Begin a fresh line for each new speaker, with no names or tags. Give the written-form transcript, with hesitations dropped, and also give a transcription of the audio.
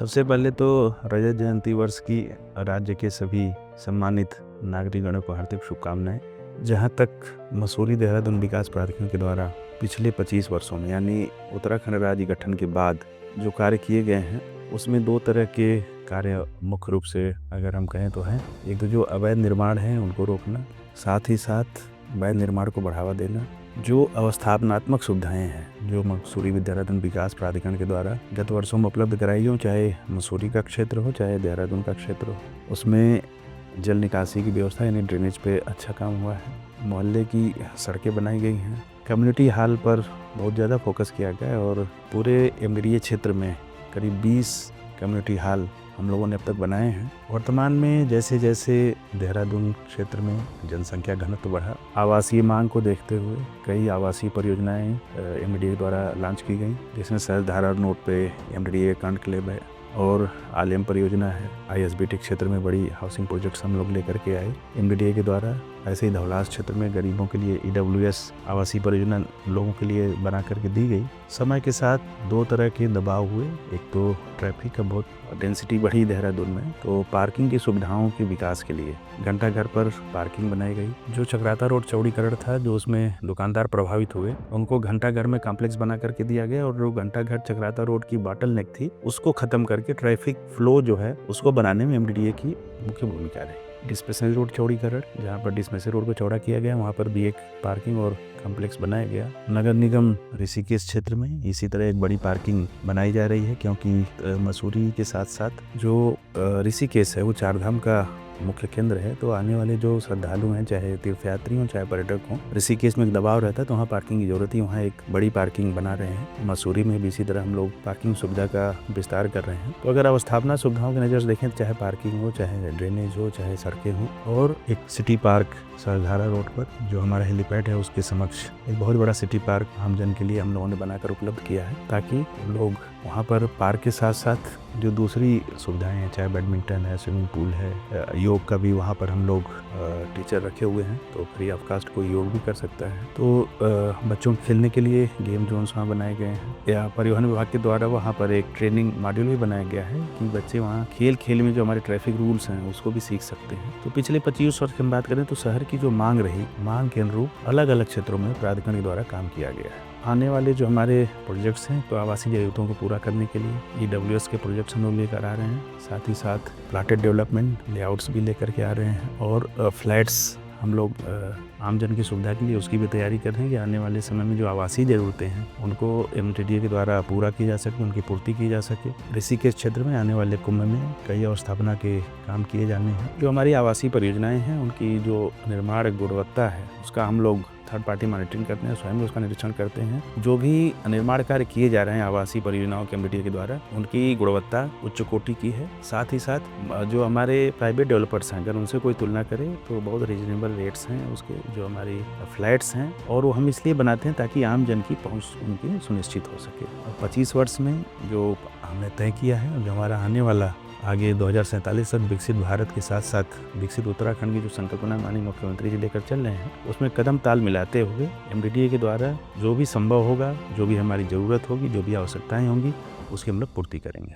सबसे पहले तो रजत जयंती वर्ष की राज्य के सभी सम्मानित नागरिकगणों को हार्दिक शुभकामनाएं। जहां तक मसूरी देहरादून विकास प्राधिकरण के द्वारा पिछले 25 वर्षों में यानी उत्तराखंड राज्य गठन के बाद जो कार्य किए गए हैं उसमें दो तरह के कार्य मुख्य रूप से अगर हम कहें तो हैं। एक तो जो अवैध निर्माण है उनको रोकना, साथ ही साथ अवैध निर्माण को बढ़ावा देना। जो अवस्थापनात्मक सुविधाएं हैं जो मसूरी देहरादून विकास प्राधिकरण के द्वारा गत वर्षों में उपलब्ध कराई हो, चाहे मसूरी का क्षेत्र हो चाहे देहरादून का क्षेत्र हो, उसमें जल निकासी की व्यवस्था यानी ड्रेनेज पे अच्छा काम हुआ है। मोहल्ले की सड़कें बनाई गई हैं। कम्युनिटी हॉल पर बहुत ज़्यादा फोकस किया गया है और पूरे एमडीडीए क्षेत्र में करीब 20 कम्युनिटी हॉल हम लोगों ने अब तक बनाए हैं। वर्तमान में जैसे जैसे देहरादून क्षेत्र में जनसंख्या घनत्व बढ़ा, आवासीय मांग को देखते हुए कई आवासीय परियोजनाएं एमडीडीए द्वारा लॉन्च की गई, जिसमें सहजधारा नोड पे एमडीडीए कॉन्क्लेव है और आलियम परियोजना है। आईएसबीटी क्षेत्र में बड़ी हाउसिंग प्रोजेक्ट्स हम लोग लेकर के आए एमडीडीए के द्वारा। ऐसे ही धौलास क्षेत्र में गरीबों के लिए ईडब्ल्यूएस आवासीय परियोजना लोगों के लिए बना करके दी गई। समय के साथ दो तरह के दबाव हुए। एक तो ट्रैफिक का बहुत डेंसिटी बढ़ी देहरादून में, तो पार्किंग की सुविधाओं के विकास के लिए घंटाघर पर पार्किंग बनाई गई। जो चक्राता रोड चौड़ीकरण था, जो उसमें दुकानदार प्रभावित हुए, उनको घंटाघर में कॉम्प्लेक्स बना करके दिया गया और जो घंटाघर चक्राता रोड की बॉटल नेक थी उसको खत्म करके ट्रैफिक फ्लो जो है उसको बनाने में एमडीडीए की मुख्य भूमिका रही। डिस्पेंसरी रोड चौड़ीकरण, जहाँ पर डिस्पेंसरी रोड को चौड़ा किया गया, वहाँ पर भी एक पार्किंग और कॉम्प्लेक्स बनाया गया। नगर निगम ऋषिकेश क्षेत्र में इसी तरह एक बड़ी पार्किंग बनाई जा रही है, क्योंकि मसूरी के साथ साथ जो ऋषिकेश है वो चारधाम का मुख्य केंद्र है। तो आने वाले जो श्रद्धालु हैं, चाहे तीर्थयात्री हों चाहे पर्यटक हों, ऋषिकेश में एक दबाव रहता है तो वहाँ पार्किंग की जरूरत है। वहाँ एक बड़ी पार्किंग बना रहे हैं। मसूरी में भी इसी तरह हम लोग पार्किंग सुविधा का विस्तार कर रहे हैं। तो अगर अवस्थापना सुविधाओं की नज़र से देखें, चाहे पार्किंग हो, चाहे ड्रेनेज हो, चाहे सड़कें हों, और एक सिटी पार्क सहजधारा रोड पर जो हमारा हेलीपैड है उसके समक्ष एक बहुत बड़ा सिटी पार्क आमजन के लिए हम लोगों ने बनाकर उपलब्ध किया है, ताकि लोग वहाँ पर पार्क के साथ साथ जो दूसरी सुविधाएं हैं, चाहे बैडमिंटन है, स्विमिंग पूल है, योग का भी वहाँ पर हम लोग टीचर रखे हुए हैं, तो फ्री ऑफ कास्ट कोई योग भी कर सकता है। तो बच्चों के खेलने के लिए गेम जोन्स वहाँ बनाए गए हैं, या परिवहन विभाग के द्वारा वहाँ पर एक ट्रेनिंग मॉड्यूल भी बनाया गया है कि बच्चे वहाँ खेल खेल में जो हमारे ट्रैफिक रूल्स हैं उसको भी सीख सकते हैं। तो पिछले 25 वर्ष की हम बात करें तो शहर की जो मांग रही, मांग के अनुरूप अलग अलग क्षेत्रों में प्राधिकरण के द्वारा काम किया गया है। आने वाले जो हमारे प्रोजेक्ट्स हैं, तो आवासीय जरूरतों को पूरा करने के लिए ईडब्ल्यूएस के प्रोजेक्ट्स हम लोग लेकर आ रहे हैं, साथ ही साथ प्लाटेड डेवलपमेंट लेआउट्स भी लेकर के आ रहे हैं, और फ्लैट्स हम लोग आमजन की सुविधा के लिए उसकी भी तैयारी कर रहे हैं कि आने वाले समय में जो आवासीय ज़रूरतें हैं उनको एमडीडीए के द्वारा पूरा की जा सके, उनकी पूर्ति की जा सके। ऋषिकेश क्षेत्र में आने वाले कुंभ में कई अवस्थापना के काम किए जाने हैं। जो हमारी आवासीय परियोजनाएं हैं उनकी जो निर्माण गुणवत्ता है उसका हम लोग थर्ड पार्टी मॉनिटरिंग करते हैं, स्वयं उसका निरीक्षण करते हैं। जो भी निर्माण कार्य किए जा रहे हैं आवासीय परियोजनाओं के एमडीडीए के द्वारा, उनकी गुणवत्ता उच्च कोटि की है। साथ ही साथ जो हमारे प्राइवेट डेवलपर्स हैं, अगर उनसे कोई तुलना करें तो बहुत रीजनेबल रेट्स हैं उसके, जो हमारी फ्लैट्स हैं, और वो हम इसलिए बनाते हैं ताकि आम जन की पहुँच उनकी सुनिश्चित हो सके। और 25 वर्ष में जो हमने तय किया है, जो हमारा आने वाला आगे 2047 तक विकसित भारत के साथ साथ विकसित उत्तराखंड की जो संकल्पना माननीय मुख्यमंत्री जी लेकर चल रहे हैं, उसमें कदम ताल मिलाते हुए एमडीडीए के द्वारा जो भी संभव होगा, जो भी हमारी ज़रूरत होगी, जो भी आवश्यकताएं होंगी, उसकी हम लोग पूर्ति करेंगे।